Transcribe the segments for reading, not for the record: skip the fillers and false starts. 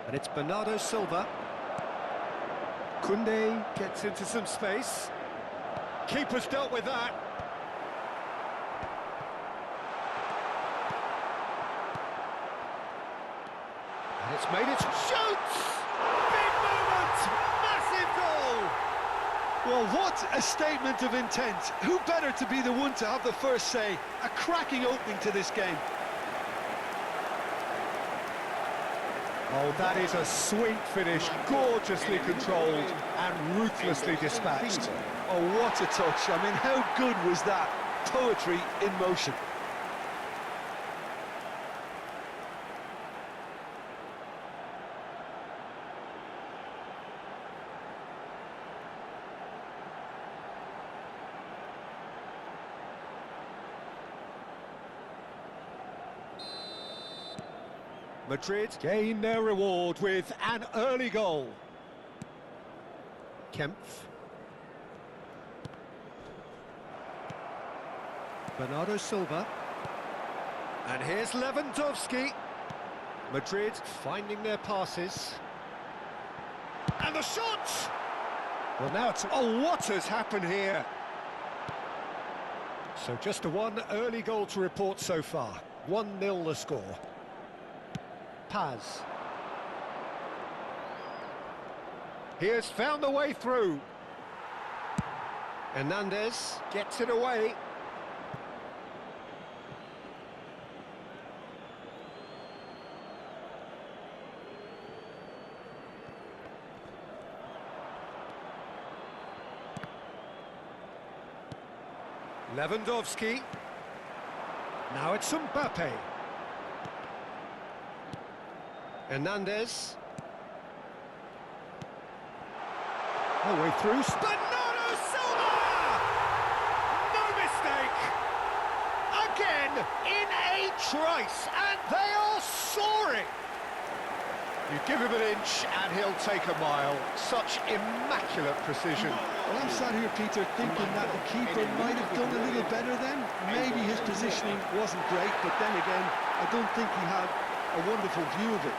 And it's Bernardo Silva. Koundé gets into some space. Keeper's dealt with that. And it's made it. Shoots! Big moment! Massive goal! Well, what a statement of intent. Who better to be the one to have the first say? A cracking opening to this game. Oh, that is a sweet finish, gorgeously controlled and ruthlessly dispatched. Oh, what a touch. I mean, how good was that? Poetry in motion. Madrid gain their reward with an early goal. Kempf. Bernardo Silva. And here's Lewandowski. Madrid finding their passes. And the shot! Well, now it's... Oh, what has happened here? So just a one early goal to report so far. 1-0 the score. Paz. He has found the way through. Hernandez gets it away. Lewandowski. Now it's Mbappe. Hernandez. All the way through. Bernardo Silva! No mistake! Again, in a trice, and they are soaring! You give him an inch and he'll take a mile. Such immaculate precision. Well, I'm sat here, Peter, thinking that the keeper might have done a little better then. Maybe his positioning wasn't great, but then again, I don't think he had a wonderful view of it.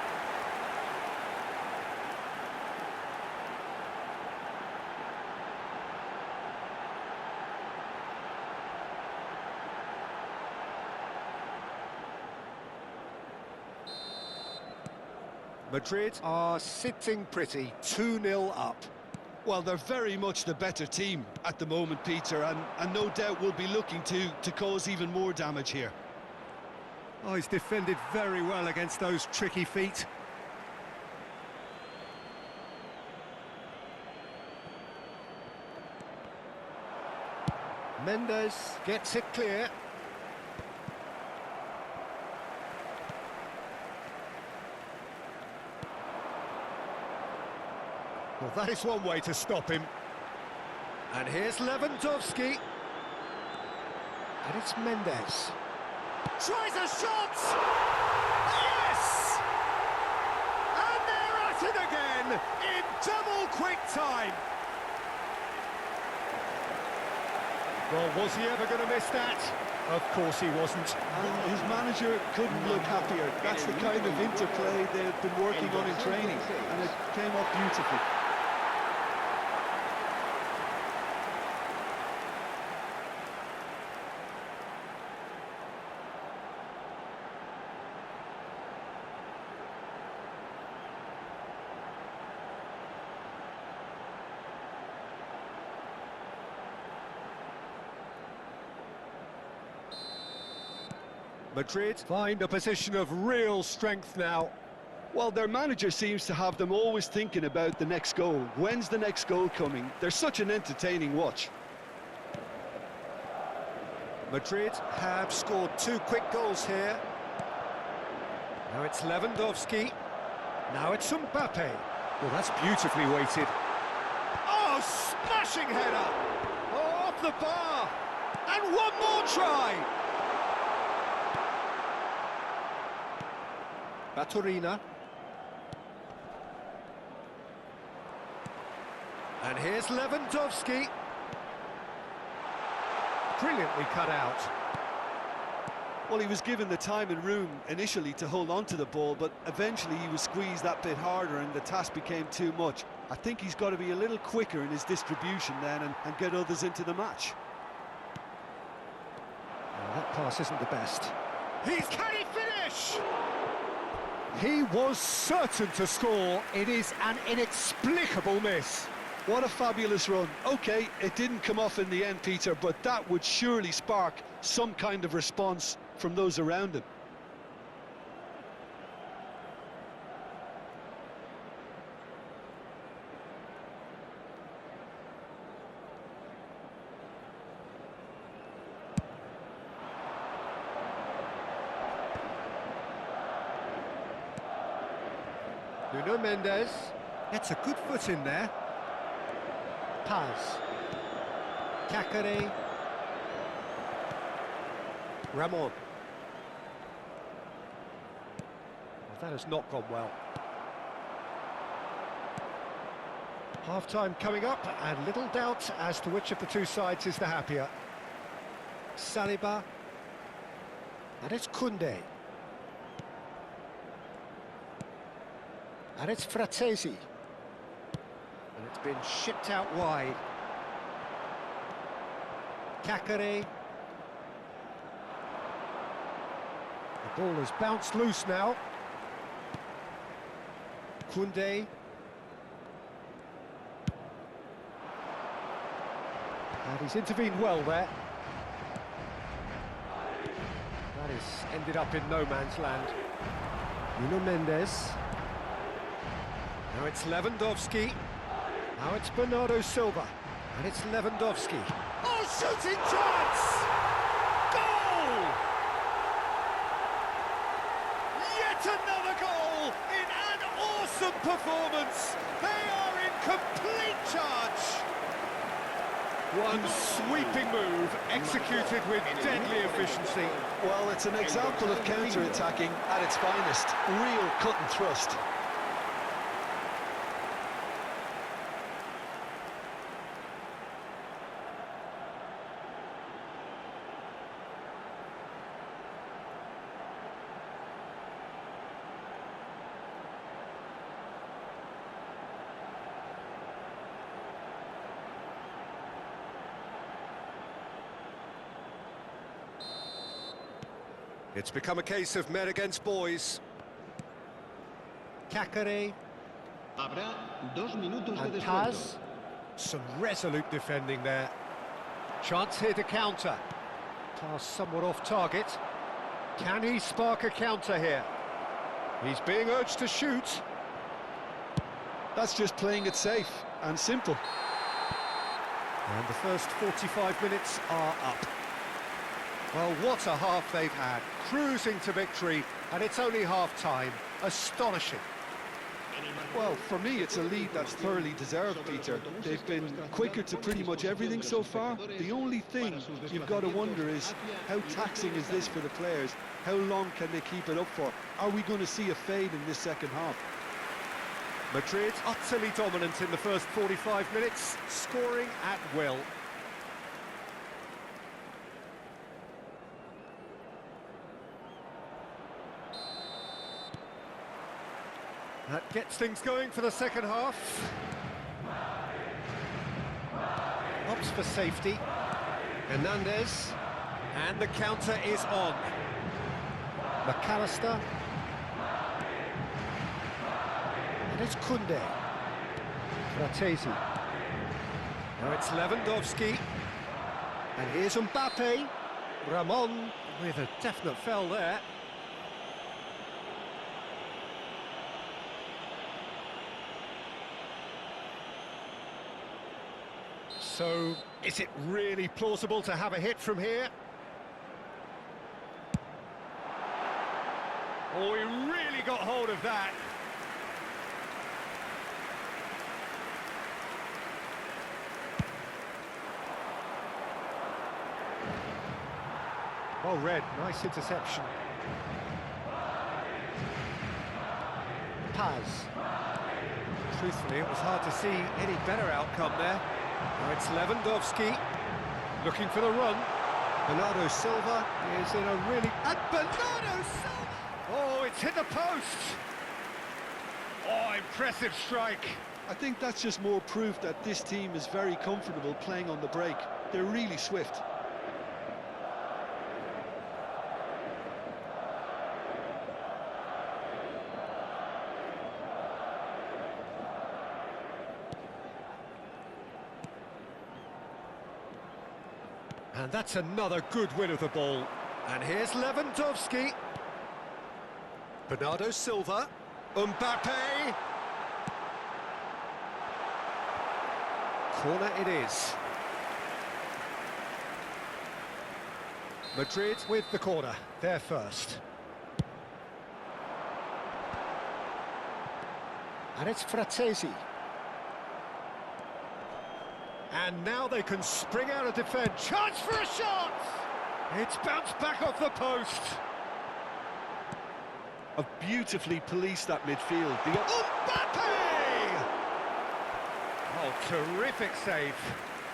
Madrid are sitting pretty, 2-0 up. Well, they're very much the better team at the moment, Peter, and no doubt will be looking to cause even more damage here. Oh, he's defended very well against those tricky feet. Mendes gets it clear. Well, that is one way to stop him. And here's Lewandowski. And it's Mendes. Tries a shot! Yes! And they're at it again in double quick time. Well, was he ever going to miss that? Of course he wasn't. And his manager couldn't look happier. That's the kind of interplay they've been working on in training, and it came off beautifully. Madrid find a position of real strength now. Well, their manager seems to have them always thinking about the next goal. When's the next goal coming? They're such an entertaining watch. Madrid have scored 2 quick goals here. Now it's Lewandowski. Now it's Mbappe. Well, that's beautifully weighted. Oh, smashing header! Oh, off the bar! And one more try! Baturina. And here's Lewandowski. Brilliantly cut out. Well, he was given the time and room initially to hold on to the ball, but eventually he was squeezed that bit harder and the task became too much. I think he's got to be a little quicker in his distribution then and get others into the match. That pass isn't the best. Can he finish? He was certain to score. It is an inexplicable miss. What a fabulous run. OK, it didn't come off in the end, Peter, but that would surely spark some kind of response from those around him. Nuno Mendes gets a good foot in there. Paz. Cacare. Ramon. Well, that has not gone well. Half-time coming up, and little doubt as to which of the two sides is the happier. Saliba. And it's Koundé. And it's Fratesi. And it's been shipped out wide. Cacare. The ball has bounced loose now. Koundé. And he's intervened well there. That has ended up in no man's land. Nuno Mendes. Now it's Lewandowski. Now it's Bernardo Silva. And it's Lewandowski. Oh, shooting chance! Goal! Yet another goal in an awesome performance. They are in complete charge. One sweeping move, executed with deadly efficiency. Well, it's an example of counter-attacking at its finest. Real cut and thrust. It's become a case of men against boys. Cacare. Habrá 2 minutos de And descuento. Paz. Some resolute defending there. Chance here to counter. Pass somewhat off target. Can he spark a counter here? He's being urged to shoot. That's just playing it safe and simple. And the first 45 minutes are up. Well, what a half they've had. Cruising to victory, and it's only half-time. Astonishing. Well, for me, it's a lead that's thoroughly deserved, Peter. They've been quicker to pretty much everything so far. The only thing you've got to wonder is, how taxing is this for the players? How long can they keep it up for? Are we going to see a fade in this second half? Madrid utterly dominant in the first 45 minutes, scoring at will. That gets things going for the second half. Opts for safety. Hernandez. And the counter is on. McAllister. And it's Koundé. Fratesi. Now it's Lewandowski. And here's Mbappe. Ramon with a definite foul there. So, is it really plausible to have a hit from here? Oh, he really got hold of that. Well read, nice interception. Paz. Truthfully, it was hard to see any better outcome there. Now it's Lewandowski, looking for the run. Bernardo Silva is in a really... And Bernardo Silva! Oh, it's hit the post! Oh, impressive strike. I think that's just more proof that this team is very comfortable playing on the break. They're really swift. And that's another good win of the ball. And here's Lewandowski. Bernardo Silva. Mbappe. Corner it is. Madrid with the corner. They're first. And it's Fratesi. And now they can spring out of defence. Chance for a shot! It's bounced back off the post. Have beautifully policed that midfield. Mbappe! Oh, terrific save.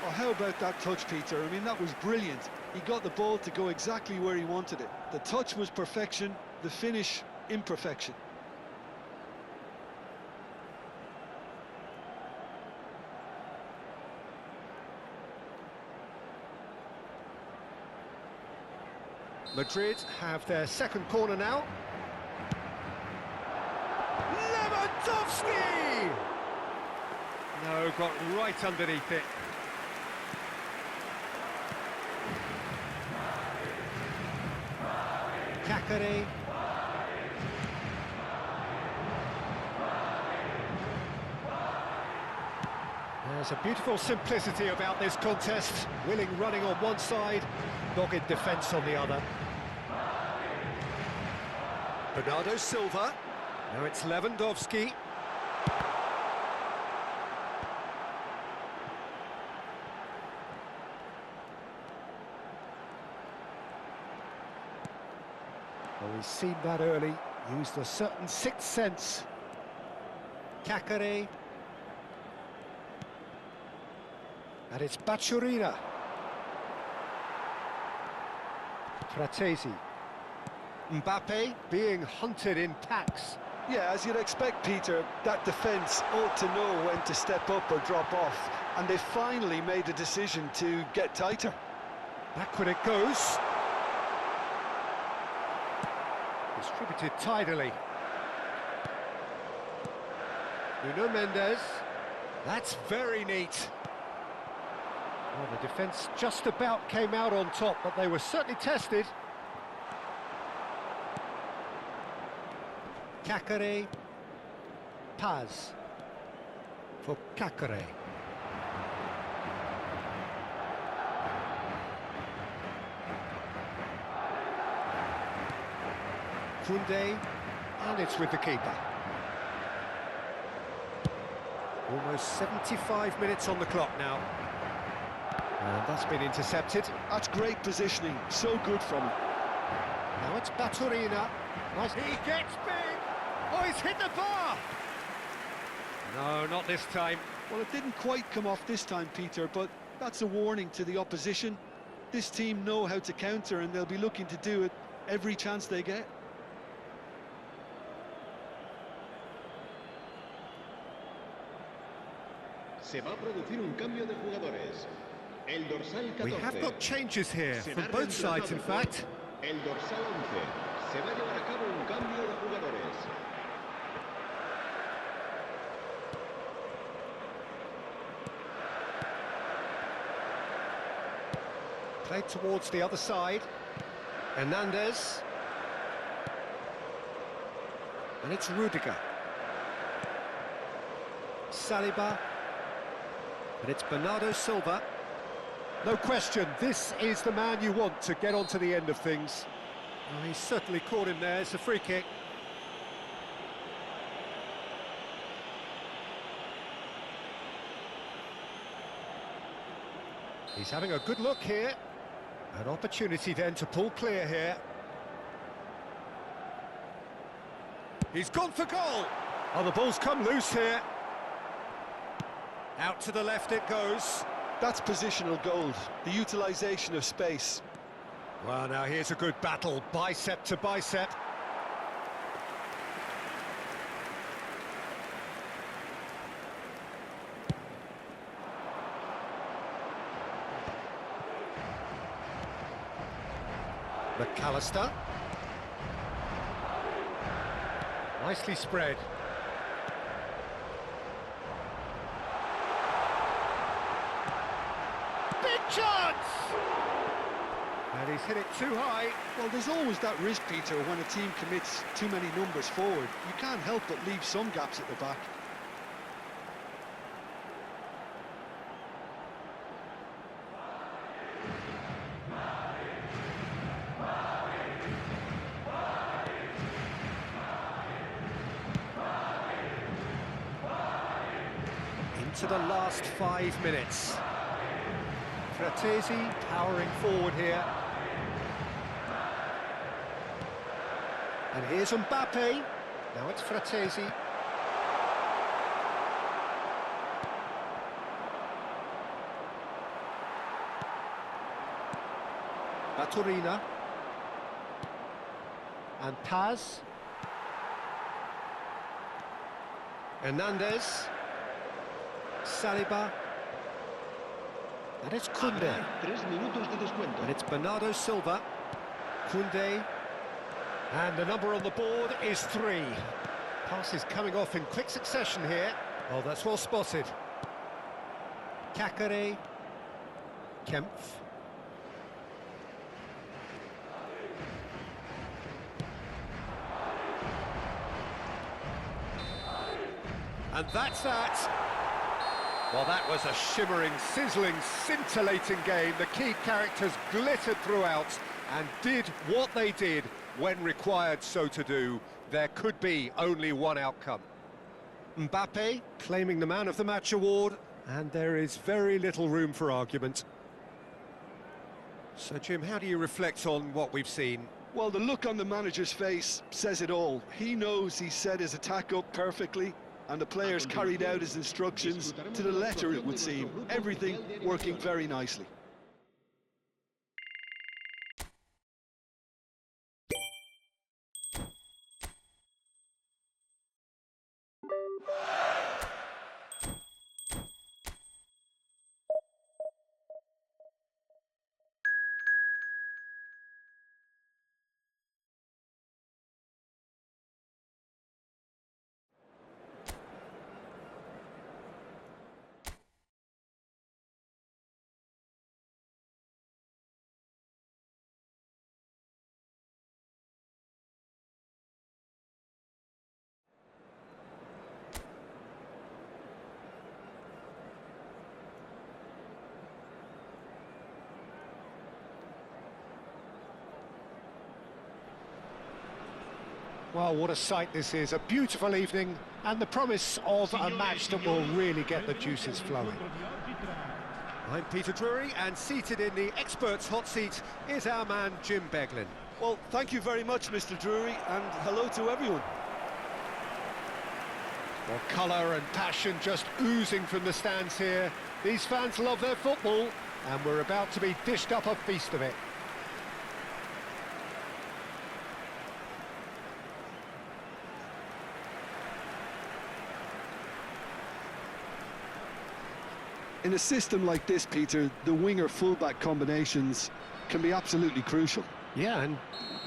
Oh, how about that touch, Peter? I mean, that was brilliant. He got the ball to go exactly where he wanted it. The touch was perfection, the finish, imperfection. Madrid have their second corner now. Lewandowski! No, got right underneath it. Kakare. There's a beautiful simplicity about this contest. Willing running on one side, dogged defence on the other. Bernardo Silva. Now it's Lewandowski. Well, he's seen that early, used a certain sixth sense. Kakare. And it's Bacciorina. Fratesi. Mbappe being hunted in packs. Yeah, as you'd expect, Peter, that defence ought to know when to step up or drop off, and they finally made a decision to get tighter. Backward it goes. Distributed tidily. Nuno Mendes. That's very neat. Well, the defence just about came out on top, but they were certainly tested. Kakare. Paz. For Kakare. Koundé. And it's with the keeper. Almost 75 minutes on the clock now. And that's been intercepted. That's great positioning, so good from him. Now it's Bacciorina. Nice. He gets big! Oh, he's hit the bar! No, not this time. Well, it didn't quite come off this time, Peter, but that's a warning to the opposition. This team know how to counter, and they'll be looking to do it every chance they get. Se va a producir un cambio de jugadores. El dorsal 14. We have got changes here from both sides, in fact. El dorsal 11. Se va a llevar a cabo un cambio de jugadores. Played towards the other side. Hernandez. And it's Rudiger. Saliba. And it's Bernardo Silva. No question, this is the man you want to get on to the end of things. Oh, he's certainly caught him there. It's a free kick. He's having a good look here. An opportunity then to pull clear here. He's gone for goal. Oh, the ball's come loose here. Out to the left it goes. That's positional gold, the utilisation of space. Well, now here's a good battle, bicep to bicep. McAllister. Nicely spread. Big chance! And he's hit it too high. Well, there's always that risk, Peter, when a team commits too many numbers forward. You can't help but leave some gaps at the back. Into the last 5 minutes. Fratesi powering forward here. And here's Mbappe. Now it's Fratesi. Baturina. And Paz. Hernandez. Saliba. And it's Koundé. 3 minutos de descuento. And it's Bernardo Silva. Koundé. And the number on the board is 3. Passes coming off in quick succession here. Oh, that's well spotted. Kakare. Kempf. And that's that. Well, that was a shimmering, sizzling, scintillating game. The key characters glittered throughout and did what they did when required so to do. There could be only one outcome. Mbappe claiming the Man of the Match award, and there is very little room for argument. So, Jim, how do you reflect on what we've seen? Well, the look on the manager's face says it all. He knows he set his attack up perfectly, and the players carried out his instructions to the letter, it would seem. Everything working very nicely. Well, what a sight this is. A beautiful evening and the promise of a match that will really get the juices flowing. I'm Peter Drury, and seated in the experts' hot seat is our man Jim Beglin. Well, thank you very much, Mr. Drury, and hello to everyone. Well, colour and passion just oozing from the stands here. These fans love their football, and we're about to be dished up a feast of it. In a system like this, Peter, the winger-fullback combinations can be absolutely crucial. Yeah, and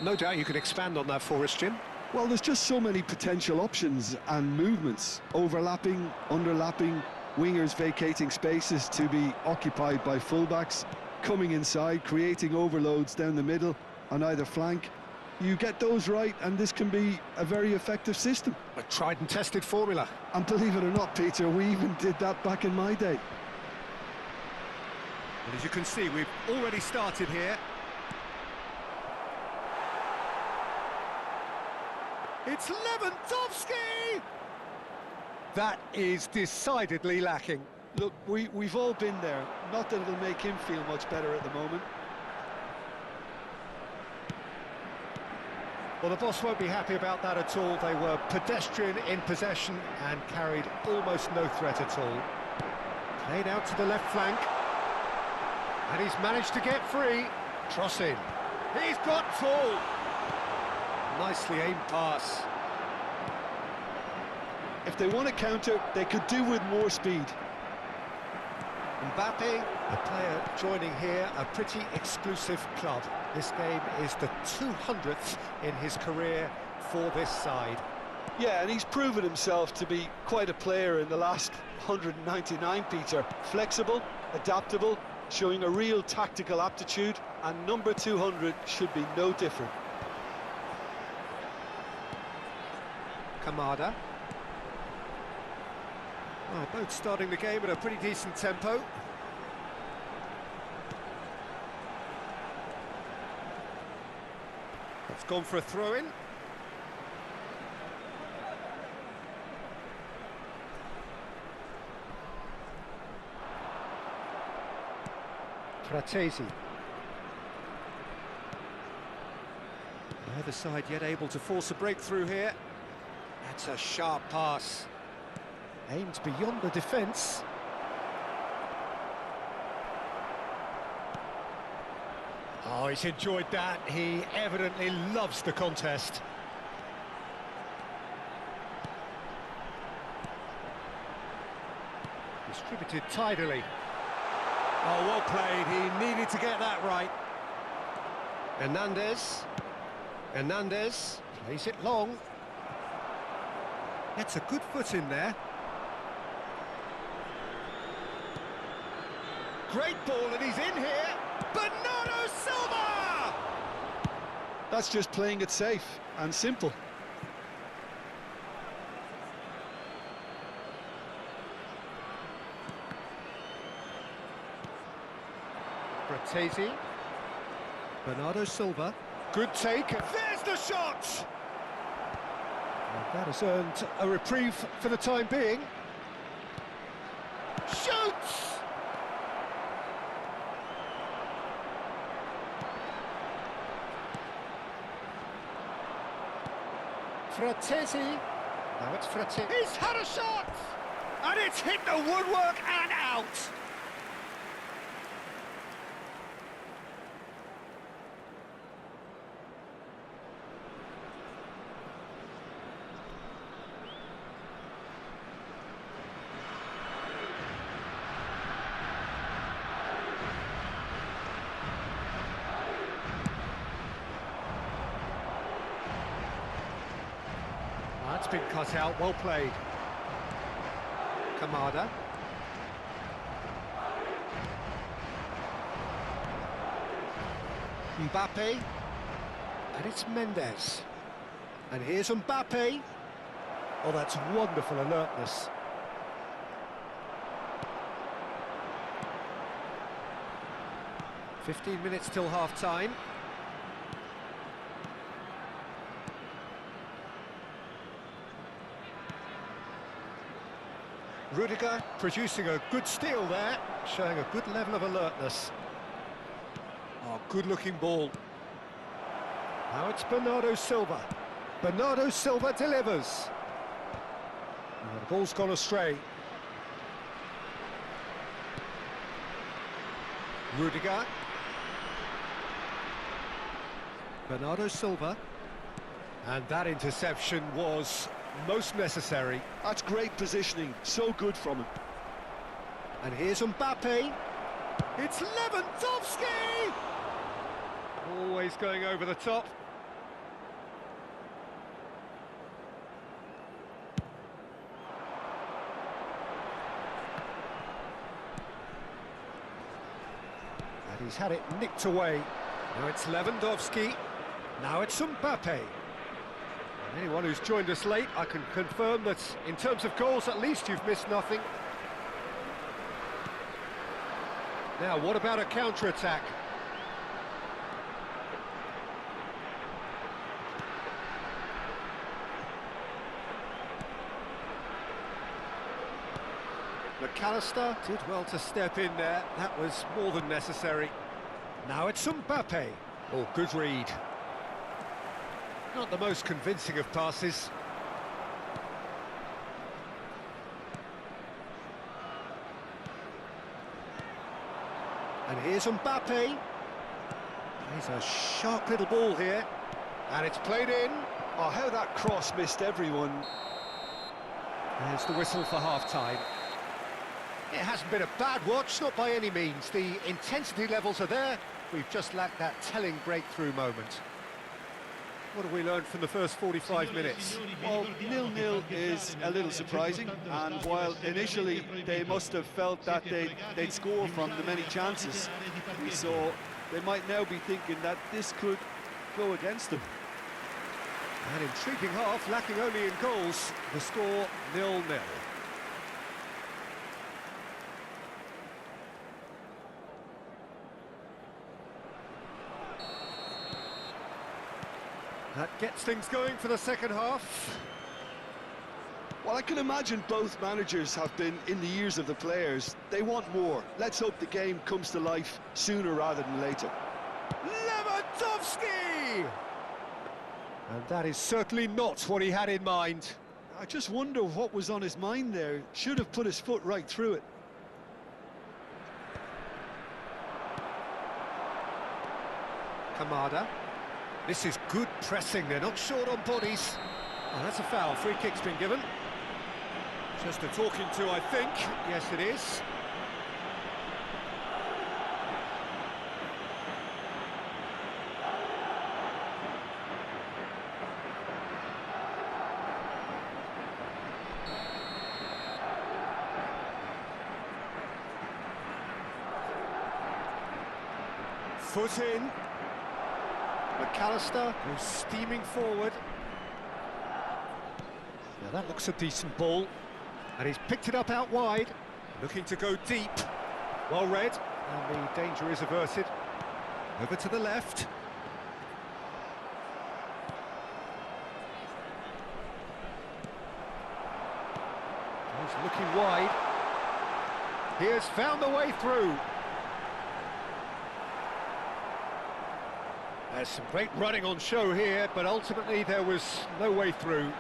no doubt you could expand on that for us, Jim. Well, there's just so many potential options and movements. Overlapping, underlapping, wingers vacating spaces to be occupied by fullbacks, coming inside, creating overloads down the middle on either flank. You get those right, and this can be a very effective system. A tried and tested formula. And believe it or not, Peter, we even did that back in my day. And as you can see, we've already started here. It's Lewandowski! That is decidedly lacking. Look, we've all been there. Not that it'll make him feel much better at the moment. Well, the boss won't be happy about that at all. They were pedestrian in possession and carried almost no threat at all. Played out to the left flank. And he's managed to get free. Cross in. He's got full. Nicely aimed pass. If they want to counter, they could do with more speed. Mbappe, a player joining here, a pretty exclusive club. This game is the 200th in his career for this side. Yeah, and he's proven himself to be quite a player in the last 199, Peter. Flexible, adaptable, showing a real tactical aptitude, and number 200 should be no different. Kamada. Well, both starting the game at a pretty decent tempo. It's gone for a throw-in. Fratesi. Neither side yet able to force a breakthrough here. That's a sharp pass. Aimed beyond the defence. Oh, he's enjoyed that. He evidently loves the contest. Distributed tidily. Oh, well played. He needed to get that right. Hernandez. Hernandez plays it long. Gets a good foot in there. Great ball, and he's in here. Bernardo Silva! That's just playing it safe and simple. Fratesi. Bernardo Silva. Good take. There's the shot! And that has earned a reprieve for the time being. Shoots! Fratesi. Now it's Fratesi. He's had a shot! And it's hit the woodwork and out! That's been cut out, well played. Kamada. Mbappe. And it's Mendes. And here's Mbappe. Oh, that's wonderful alertness. "15 minutes till half-time. Rudiger producing a good steal there, showing a good level of alertness. Oh, good-looking ball. Now it's Bernardo Silva. Bernardo Silva delivers. Oh, the ball's gone astray. Rudiger. Bernardo Silva. And that interception was most necessary. That's great positioning, so good from him. And here's Mbappe. It's Lewandowski! Always going over the top. And he's had it nicked away. Now it's Lewandowski. Now it's Mbappe. Anyone who's joined us late, I can confirm that in terms of goals, at least you've missed nothing. Now, what about a counter-attack? McAllister did well to step in there. That was more than necessary. Now it's Mbappe. Oh, good read. Not the most convincing of passes. And here's Mbappe. He's a sharp little ball here, and it's played in. Oh, how that cross missed everyone. There's the whistle for half-time. It hasn't been a bad watch, not by any means. The intensity levels are there. We've just lacked that telling breakthrough moment. What have we learned from the first 45 minutes? Well, 0-0 is a little surprising, and while initially they must have felt that they'd score from the many chances we saw, they might now be thinking that this could go against them. An intriguing half, lacking only in goals. The score 0-0. That gets things going for the second half. Well, I can imagine both managers have been in the ears of the players. They want more. Let's hope the game comes to life sooner rather than later. Lewandowski! And that is certainly not what he had in mind. I just wonder what was on his mind there. Should have put his foot right through it. Kamada. This is good pressing, they're not short on bodies. Oh, that's a foul, free kick's been given. Just a talking to, I think. Yes, it is. Foot in. McAllister goes steaming forward. Now that looks a decent ball. And he's picked it up out wide. Looking to go deep. Well read. And the danger is averted. Over to the left. He's looking wide. He has found the way through. There's some great running on show here, but ultimately there was no way through.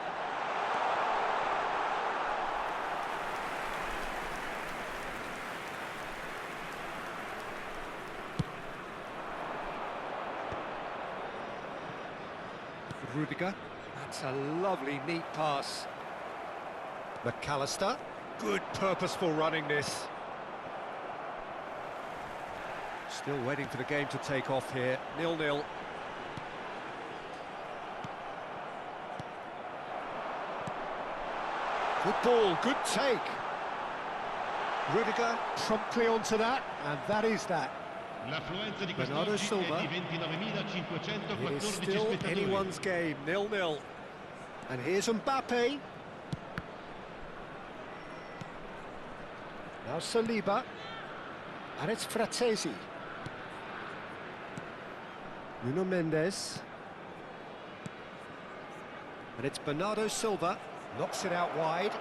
Rudiger, that's a lovely, neat pass. McAllister, good purposeful running this. Still waiting for the game to take off here, 0-0. Good ball, good take. Rudiger promptly onto that, and that is that. Bernardo Silva. It is still anyone's game, 0-0. And here's Mbappe. Now Saliba. And it's Fratesi. Nuno Mendes. And it's Bernardo Silva. Knocks it out wide.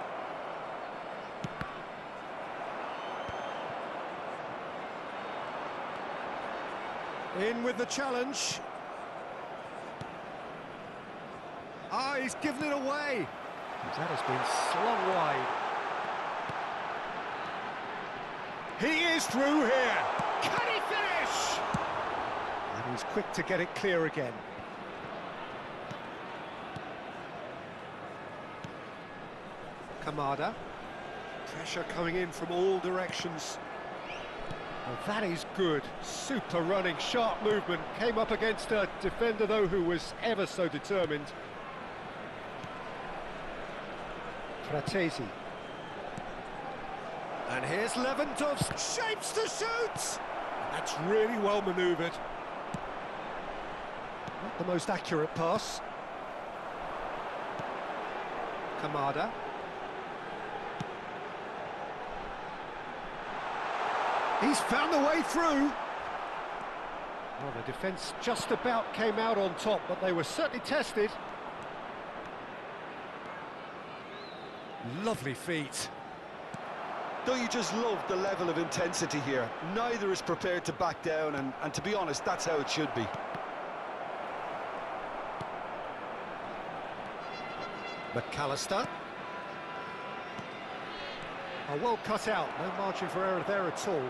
In with the challenge. Ah, he's given it away. That has been slung wide. He is through here. Can he finish? And he's quick to get it clear again. Kamada. Pressure coming in from all directions. Well, that is good. Super running, sharp movement. Came up against a defender, though, who was ever so determined. Fratesi. And here's Lewandowski. Shapes to shoot! That's really well manoeuvred. Not the most accurate pass. Kamada. He's found the way through. Well, the defence just about came out on top, but they were certainly tested. Lovely feet. Don't you just love the level of intensity here? Neither is prepared to back down, and to be honest, that's how it should be. McAllister. Oh, well cut out, no margin for error there at all.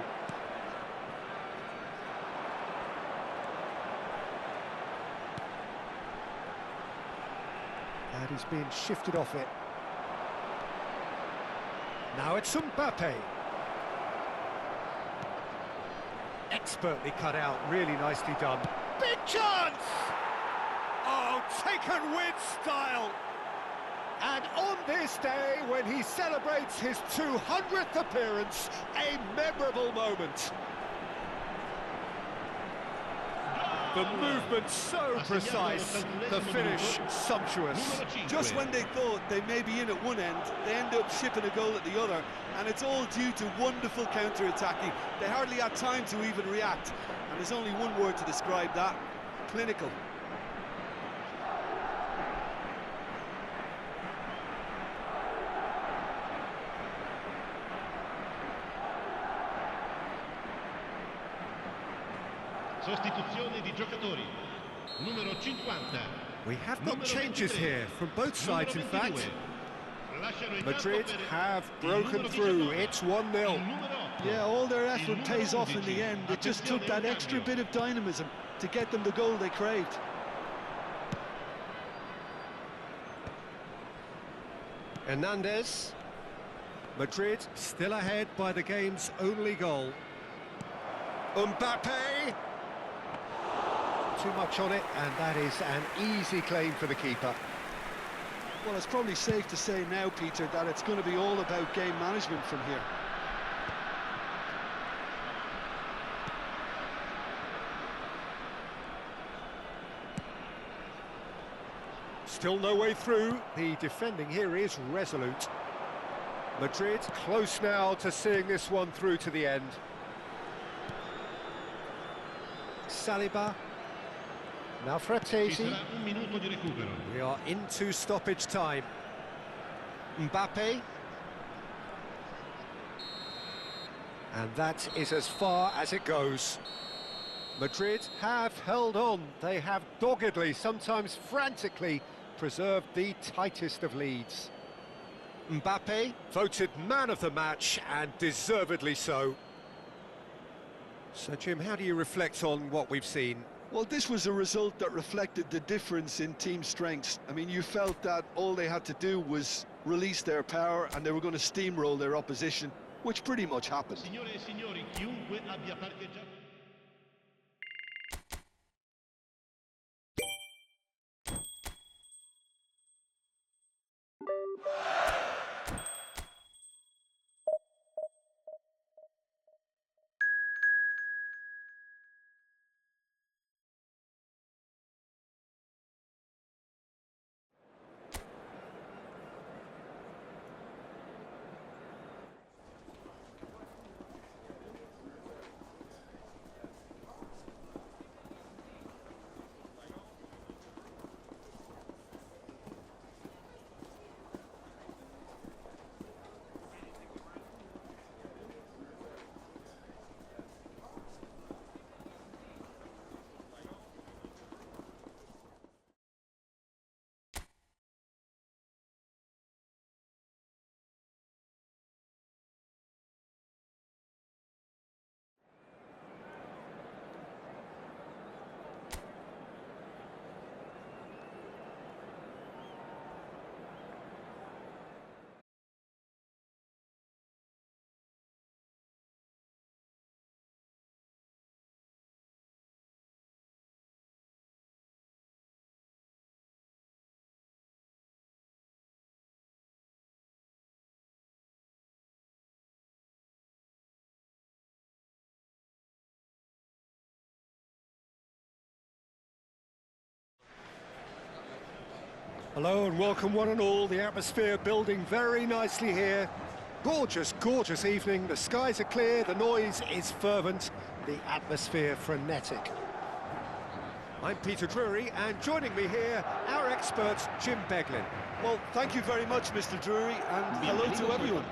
and he's being shifted off it. Now it's Mbappe. Expertly cut out, really nicely done. Big chance! Oh, taken with style. And on this day, when he celebrates his 200th appearance, a memorable moment. The movement so precise, the finish sumptuous. Just when they thought they may be in at one end, they end up shipping a goal at the other, and it's all due to wonderful counter-attacking. They hardly had time to even react, and there's only one word to describe that: clinical. Sostituzione di giocatori. Numero 50. We have got changes here from both sides, in fact. Madrid have broken through. It's 1-0. Yeah, all their effort pays off in the end. It just took that extra bit of dynamism to get them the goal they craved. Hernandez. Madrid still ahead by the game's only goal. Mbappe. Too much on it, and that is an easy claim for the keeper. Well, it's probably safe to say now, Peter, that it's going to be all about game management from here. Still no way through. The defending here is resolute. Madrid close now to seeing this one through to the end. Saliba. Now Fratesi. We are into stoppage time. Mbappe. And that is as far as it goes. Madrid have held on. They have doggedly, sometimes frantically, preserved the tightest of leads. Mbappe voted man of the match, and deservedly so. So, Jim, how do you reflect on what we've seen? Well, this was a result that reflected the difference in team strengths. I mean, you felt that all they had to do was release their power and they were going to steamroll their opposition, which pretty much happened. Signore e signori, chiunque abbia parcheggiato. Hello and welcome one and all. The atmosphere building very nicely here. Gorgeous, gorgeous evening. The skies are clear, the noise is fervent, the atmosphere frenetic. I'm Peter Drury, and joining me here, our expert, Jim Beglin. Well, thank you very much, Mr. Drury, and hello to everyone.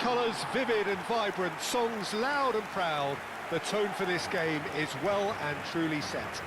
Colours vivid and vibrant, songs loud and proud. The tone for this game is well and truly set.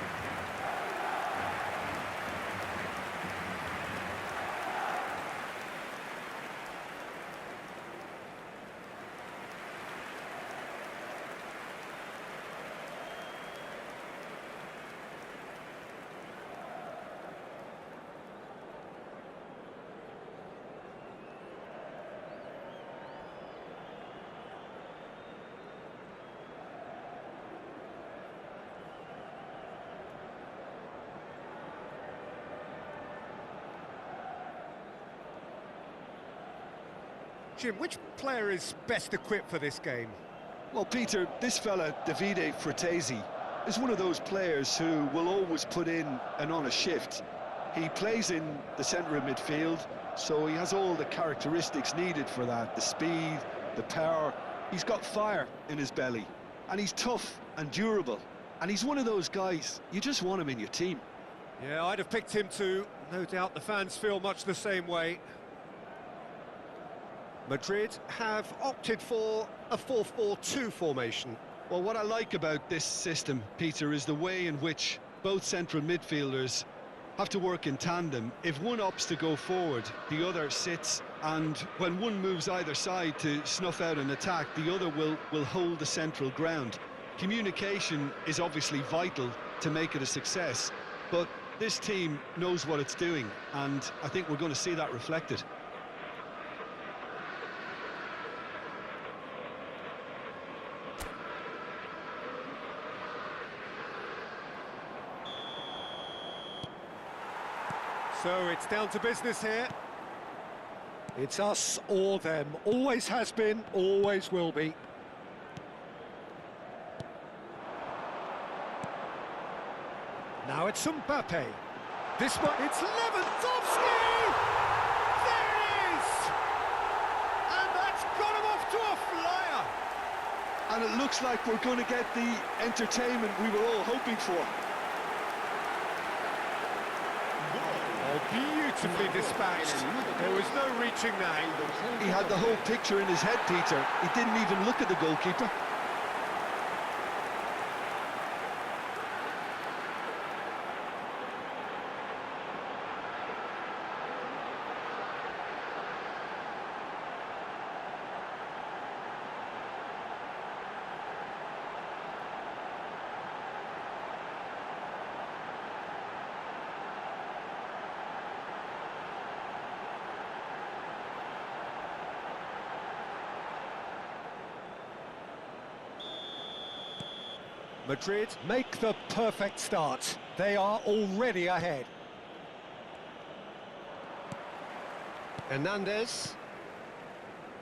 Jim, which player is best equipped for this game? Well, Peter, this fella, Davide Fratesi, is one of those players who will always put in and on a shift. He plays in the centre of midfield, so he has all the characteristics needed for that. The speed, the power. He's got fire in his belly, and he's tough and durable. And he's one of those guys, you just want him in your team. Yeah, I'd have picked him too. No doubt the fans feel much the same way. Madrid have opted for a 4-4-2 formation. Well, what I like about this system, Peter, is the way in which both central midfielders have to work in tandem. If one opts to go forward, the other sits, and when one moves either side to snuff out an attack, the other will hold the central ground. Communication is obviously vital to make it a success, but this team knows what it's doing, and I think we're going to see that reflected. So it's down to business here. It's us or them. Always has been, always will be. Now it's Mbappe. This one, it's Lewandowski! There it is! And that's got him off to a flyer. And it looks like we're going to get the entertainment we were all hoping for. Oh, beautifully dispatched. There was no reaching that. He had the whole picture in his head, Peter. He didn't even look at the goalkeeper. Madrid make the perfect start. They are already ahead. Hernandez.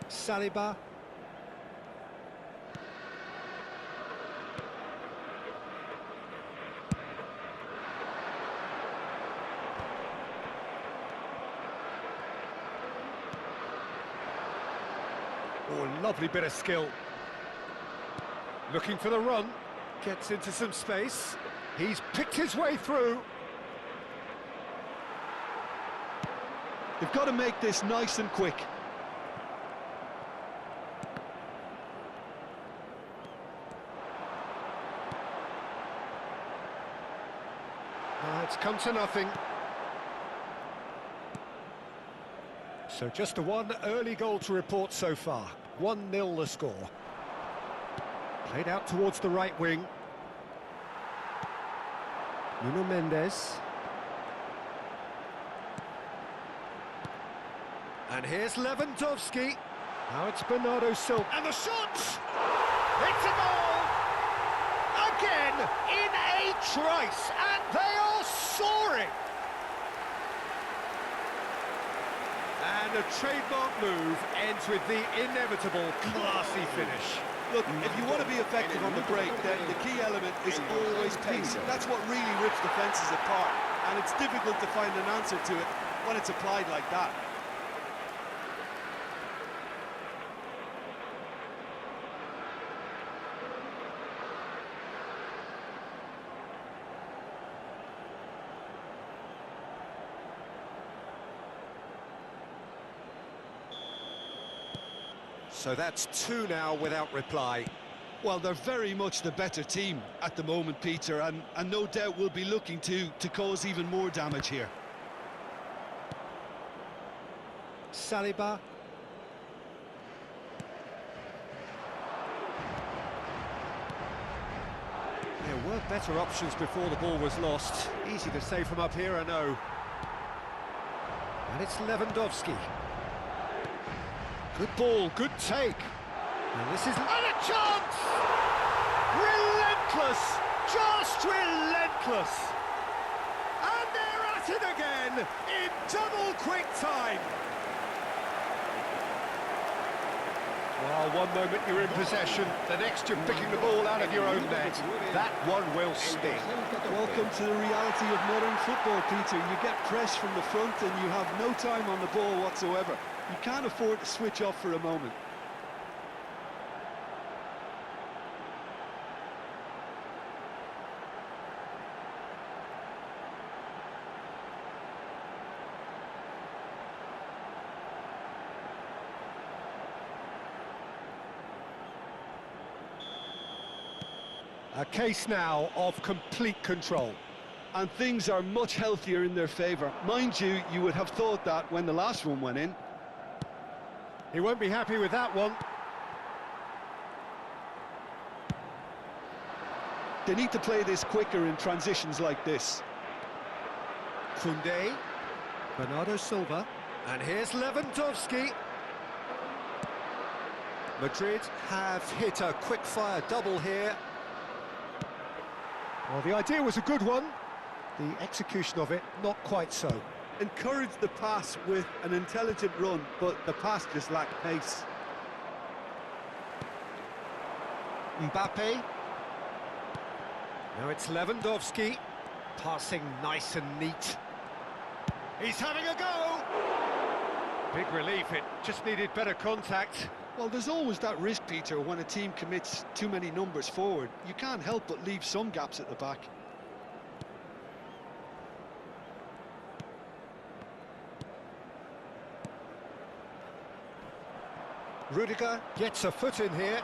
Saliba. Oh, lovely bit of skill. Looking for the run. Gets into some space. He's picked his way through. They've got to make this nice and quick. It's come to nothing. So just a one early goal to report so far. 1-0 the score. Played out towards the right wing. Nuno Mendes. And here's Lewandowski. Now it's Bernardo Silva. And the shot! It's a goal! Again, in a trice, and they are soaring! And a trademark move ends with the inevitable classy finish. Look, if you want to be effective on the break, then the key element is always pace. That's what really rips defences apart, and it's difficult to find an answer to it when it's applied like that. So that's two now without reply. Well, they're very much the better team at the moment, Peter, and no doubt will be looking to cause even more damage here. Saliba. There were better options before the ball was lost. Easy to say from up here, I know. And it's Lewandowski. Good ball, good take. And this is... And a chance! Relentless! Just relentless! And they're at it again in double quick time. Well, one moment you're in possession, the next you're picking the ball out of your own net. That one will sting. Welcome to the reality of modern football, Peter. You get pressed from the front and you have no time on the ball whatsoever. You can't afford to switch off for a moment. A case now of complete control. And things are much healthier in their favour. Mind you, you would have thought that when the last one went in. He won't be happy with that one. They need to play this quicker in transitions like this. Koundé, Bernardo Silva, and here's Lewandowski. Madrid have hit a quick-fire double here. Well, the idea was a good one. The execution of it, not quite so. Encourage the pass with an intelligent run, but the pass just lacked pace. Mbappe. Now it's Lewandowski. Passing nice and neat. He's having a go! Big relief, it just needed better contact. Well, there's always that risk, Peter, when a team commits too many numbers forward. You can't help but leave some gaps at the back. Rudiger gets a foot in here.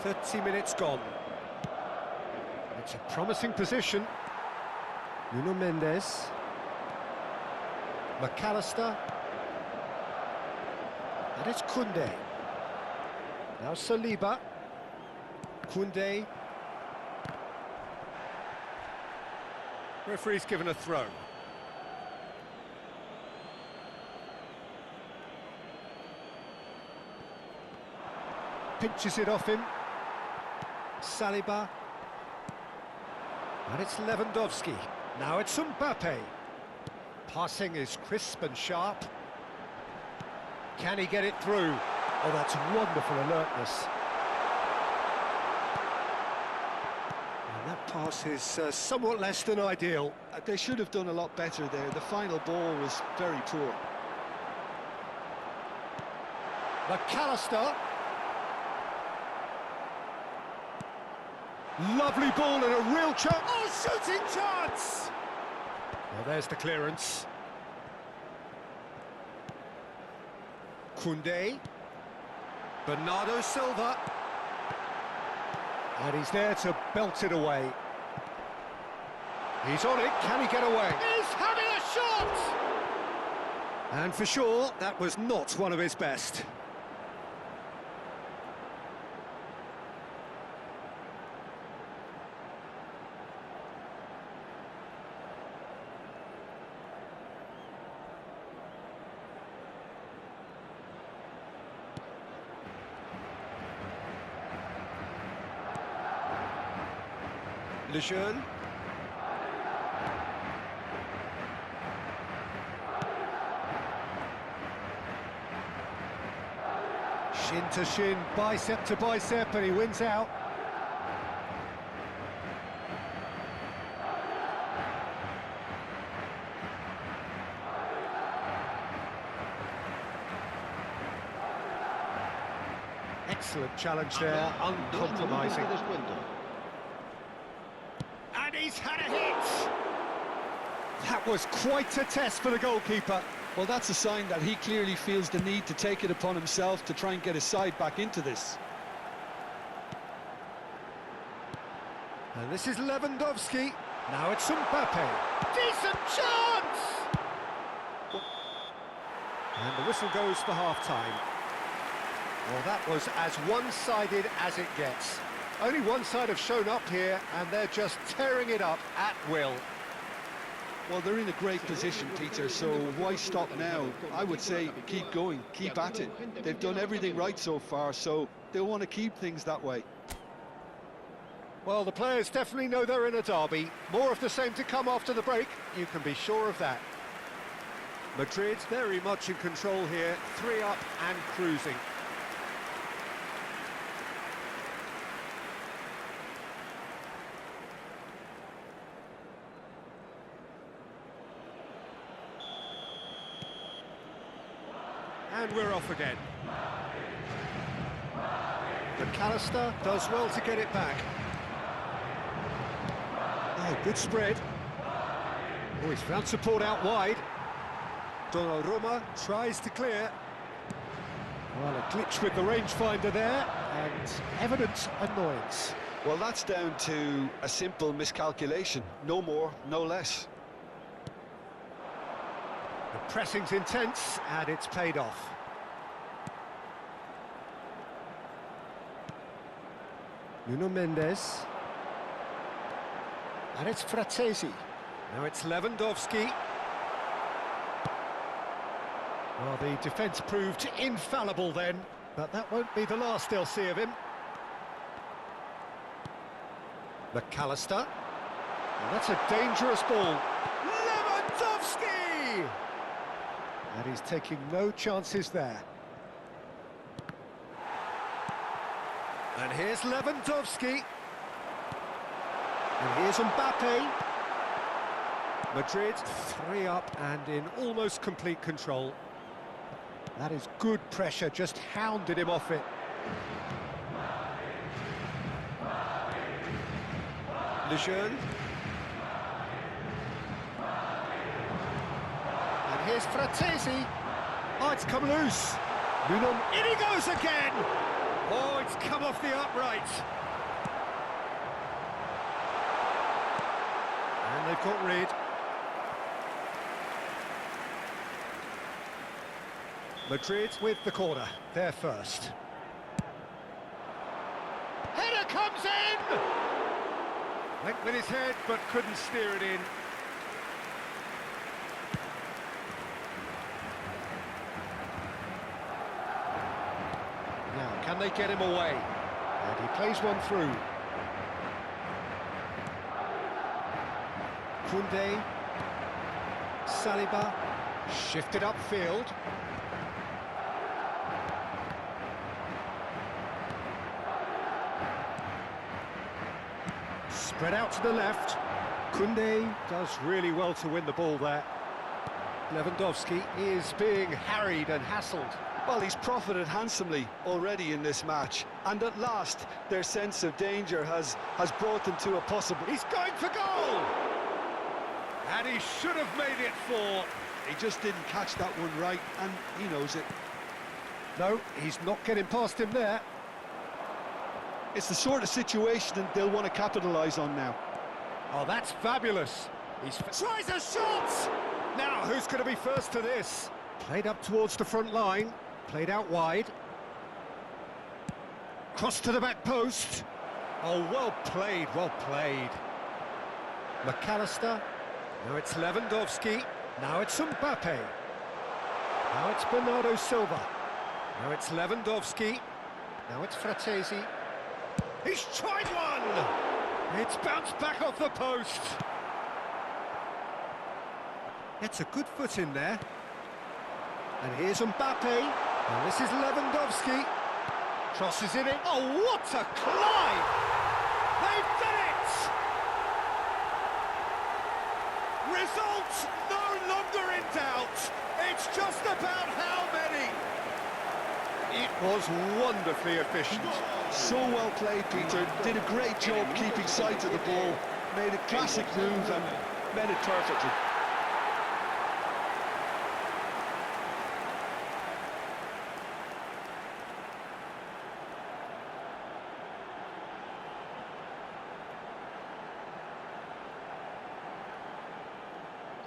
"30 minutes gone. It's a promising position. Nuno Mendes. McAllister. And it's Koundé. Now Saliba. Koundé. Referee's given a throw. Pinches it off him. Saliba. And it's Lewandowski. Now it's Mbappe. Passing is crisp and sharp. Can he get it through? Oh, that's wonderful alertness. And that pass is somewhat less than ideal. They should have done a lot better there. The final ball was very poor. McAllister. Lovely ball and a real chance. Oh, shooting chance! Well, there's the clearance. Koundé. Bernardo Silva. And he's there to belt it away. He's on it. Can he get away? He's having a shot! And for sure, that was not one of his best. Lejeune. Shin to shin, bicep to bicep, and he wins out. Excellent challenge there, uncompromising. And he's had a hit! That was quite a test for the goalkeeper. Well, that's a sign that he clearly feels the need to take it upon himself to try and get his side back into this. And this is Lewandowski. Now it's Mbappe. Decent chance! And the whistle goes for half-time. Well, that was as one-sided as it gets. Only one side have shown up here, and they're just tearing it up at will. Well, they're in a great position, Peter, so why stop now? I would say keep going, keep at it. They've done everything right so far, so they'll want to keep things that way. Well, the players definitely know they're in a derby. More of the same to come after the break, you can be sure of that. Madrid very much in control here, 3 up and cruising. And we're off again. McAllister does well to get it back. Oh, good spread. Oh, he's found support out wide. Donnarumma tries to clear. Well, a glitch with the rangefinder there, and evident annoyance. Well, that's down to a simple miscalculation. No more, no less. The pressing's intense, and it's paid off. Nuno Mendes. And it's Fratesi. Now it's Lewandowski. Well, the defence proved infallible then, but that won't be the last they'll see of him. McAllister. And that's a dangerous ball. Lewandowski! And he's taking no chances there. And here's Lewandowski. And here's Mbappe. Madrid 3 up and in almost complete control. That is good pressure, just hounded him off it. Lejeune. And here's Fratesi. Oh, it's come loose. Nuno, in he goes again! Oh, it's come off the upright. And they've got rid. Madrid with the corner, they're first. Header comes in! Went with his head, but couldn't steer it in. Now, can they get him away? And he plays one through. Koundé. Saliba. Shifted upfield. Spread out to the left. Koundé does really well to win the ball there. Lewandowski is being harried and hassled. Well, he's profited handsomely already in this match, and at last their sense of danger has brought them to a possible... He's going for goal! And he should have made it 4. He just didn't catch that one right, and he knows it. No, he's not getting past him there. It's the sort of situation that they'll want to capitalise on now. Oh, that's fabulous. He's tries a shot! Now, who's going to be first to this? Played up towards the front line. Played out wide. Cross to the back post. Oh, well played, well played. McAllister. Now it's Lewandowski. Now it's Mbappe. Now it's Bernardo Silva. Now it's Lewandowski. Now it's Fratesi. He's tried one! It's bounced back off the post. That's a good foot in there. And here's Mbappe. And this is Lewandowski. Crosses it in. Oh, what a climb! They've done it! Results no longer in doubt. It's just about how many. It was wonderfully efficient. So well played, Peter. Did a great job keeping sight of the ball. Made a classic move and made it perfectly.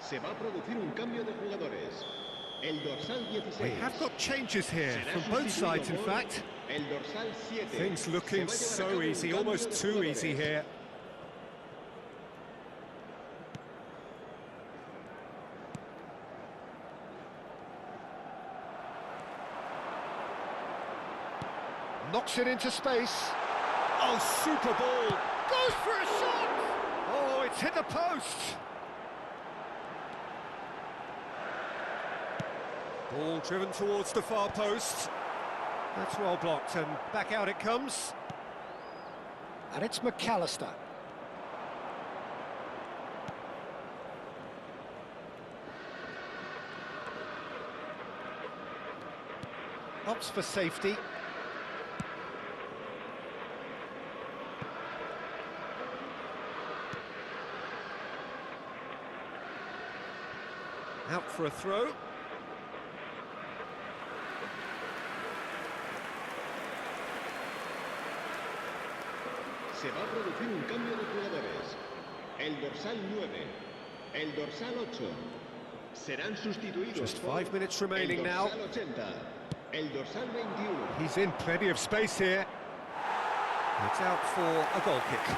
Se va a producir un cambio de jugadores. El dorsal 16. We have got changes here from both sides, in fact. El dorsal 7. Things looking so easy, almost too easy here. Knocks it into space. Oh, super ball. Goes for a shot! Oh, it's hit the post! Ball driven towards the far post. That's well blocked, and back out it comes. And it's McAllister. Opts for safety. Out for a throw. Se va a producir un cambio de jugadores. El dorsal 9, el dorsal 8 serán sustituidos. Just por 5 minutes remaining el now. dorsal 80, el dorsal 21. He's in plenty of space here. It's out for a goal kick.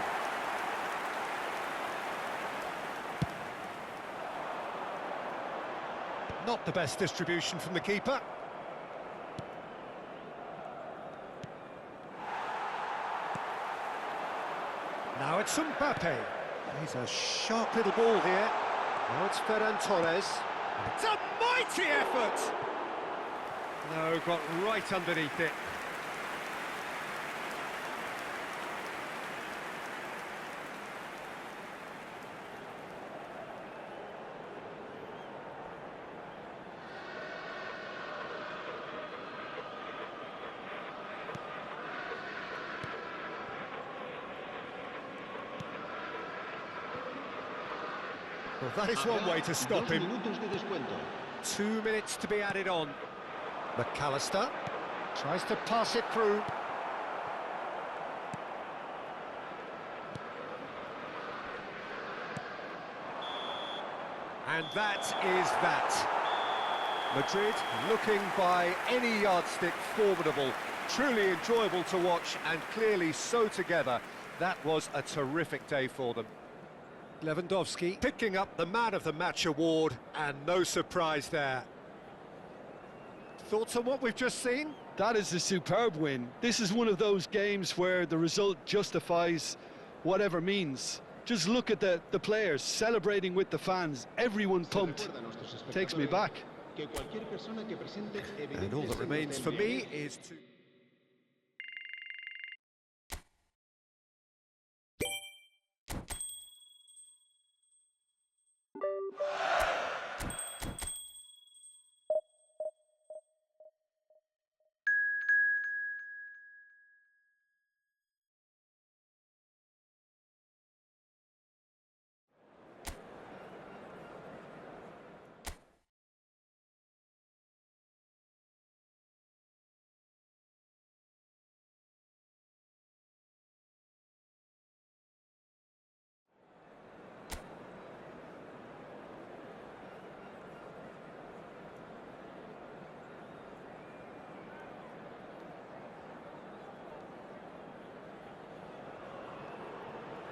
Not the best distribution from the keeper. Now it's Mbappe. He's a sharp little ball here. Now it's Ferran Torres. It's a mighty effort! No, got right underneath it. Well, that is one way to stop him. 2 minutos de descuento. 2 minutes to be added on. McAllister tries to pass it through. And that is that. Madrid looking by any yardstick formidable. Truly enjoyable to watch and clearly so together. That was a terrific day for them. Lewandowski picking up the Man of the Match award, and no surprise there. Thoughts on what we've just seen? That is a superb win. This is one of those games where the result justifies whatever means. Just look at the players celebrating with the fans, everyone pumped. Takes me back. And all that remains for me is to...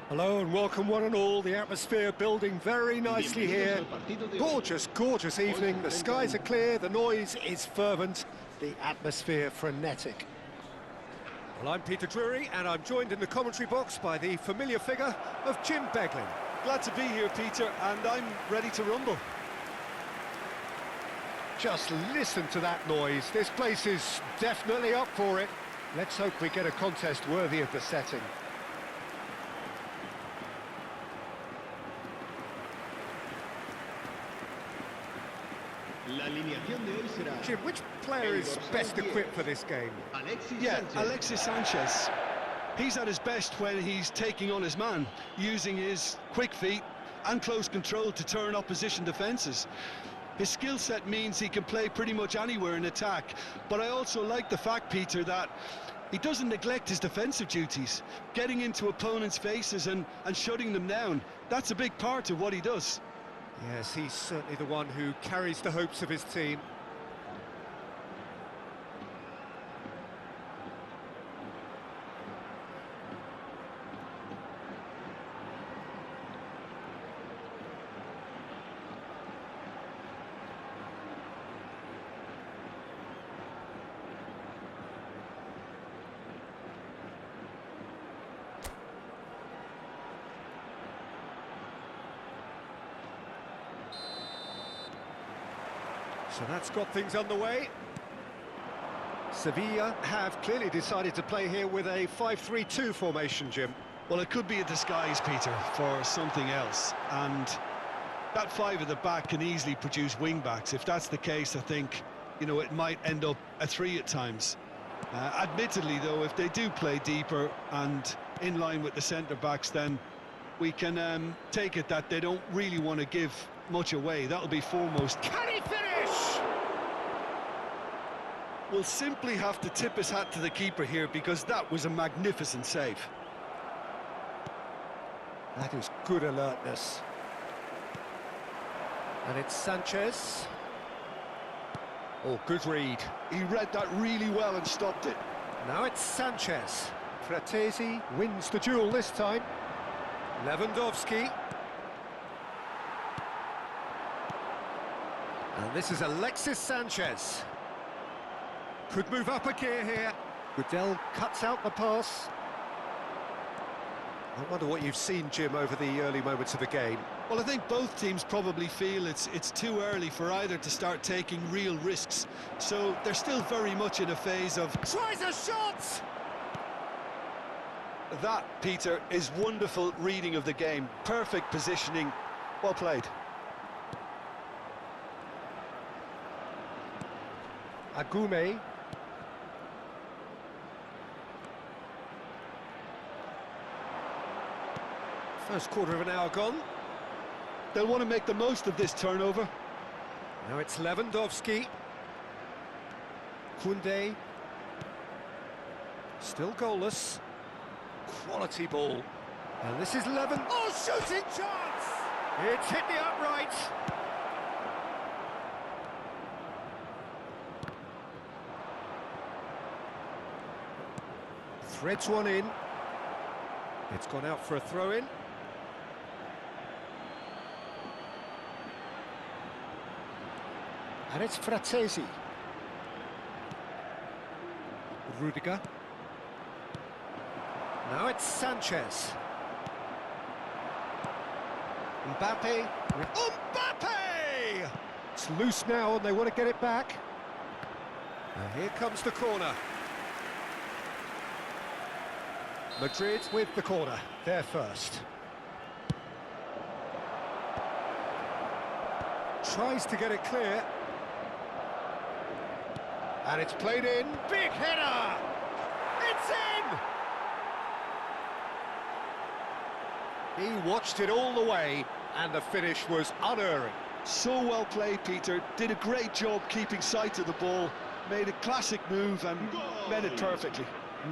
Hello and welcome one and all. The atmosphere building very nicely here. Gorgeous, gorgeous evening. The skies are clear, the noise is fervent, the atmosphere frenetic. Well, I'm Peter Drury and I'm joined in the commentary box by the familiar figure of Jim Beglin. Glad to be here, Peter, and I'm ready to rumble. Just listen to that noise. This place is definitely up for it. Let's hope we get a contest worthy of the setting. La alineación de hoy será Jim, which player is best equipped for this game? Alexis Sanchez. He's at his best when he's taking on his man, using his quick feet and close control to turn opposition defences. His skill set means he can play pretty much anywhere in attack, but I also like the fact, Peter, that he doesn't neglect his defensive duties, getting into opponents' faces and shutting them down. That's a big part of what he does. Yes, he's certainly the one who carries the hopes of his team. So that's got things underway. Sevilla have clearly decided to play here with a 5-3-2 formation, Jim. Well, it could be a disguise, Peter, for something else. And that five at the back can easily produce wing-backs. If that's the case, I think, you know, it might end up a three at times. Admittedly, though, if they do play deeper and in line with the centre-backs, then we can take it that they don't really want to give much away. That'll be foremost. Can he finish? We'll simply have to tip his hat to the keeper here, because that was a magnificent save. That is good alertness. And it's Sanchez. Oh, good read. He read that really well and stopped it. Now it's Sanchez. Fratesi wins the duel this time. Lewandowski. And this is Alexis Sanchez. Could move up a gear here. Goodell cuts out the pass. I wonder what you've seen, Jim, over the early moments of the game. Well, I think both teams probably feel it's too early for either to start taking real risks. So they're still very much in a phase of... Tries a shot! That, Peter, is wonderful reading of the game. Perfect positioning. Well played. Agume. First quarter of an hour gone. They'll want to make the most of this turnover. Now it's Lewandowski. Koundé. Still goalless. Quality ball. And this is Lewin. Oh, shooting chance! It's hit the upright. Threads one in. It's gone out for a throw-in. And it's Fratesi. Rudiger. Now it's Sanchez. Mbappe. Mbappe! It's loose now and they want to get it back. And here comes the corner. Madrid with the corner. They're first. Tries to get it clear. And it's played in. Big header! It's in! He watched it all the way, and the finish was unerring. So well played, Peter. Did a great job keeping sight of the ball. Made a classic move and met it perfectly.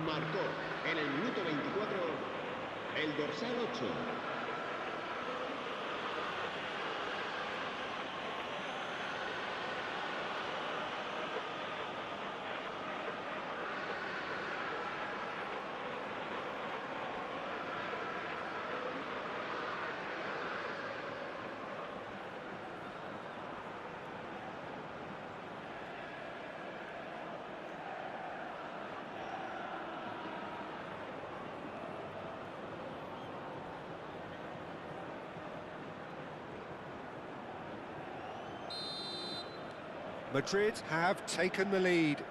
Marcó en el minuto 24 el dorsal 8. Madrid have taken the lead.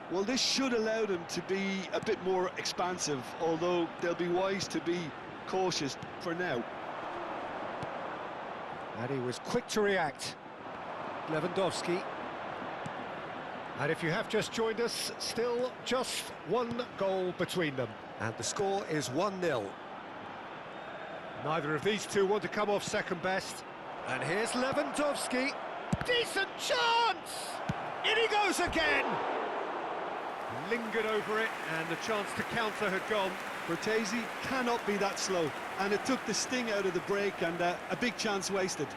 Well, this should allow them to be a bit more expansive, although they'll be wise to be cautious for now. And he was quick to react. Lewandowski. And if you have just joined us, still just one goal between them. And the score is 1-0. Neither of these two want to come off second best. And here's Lewandowski. Decent chance! In he goes again! Lingered over it, and the chance to counter had gone. Fratesi cannot be that slow, and it took the sting out of the break, and a big chance wasted.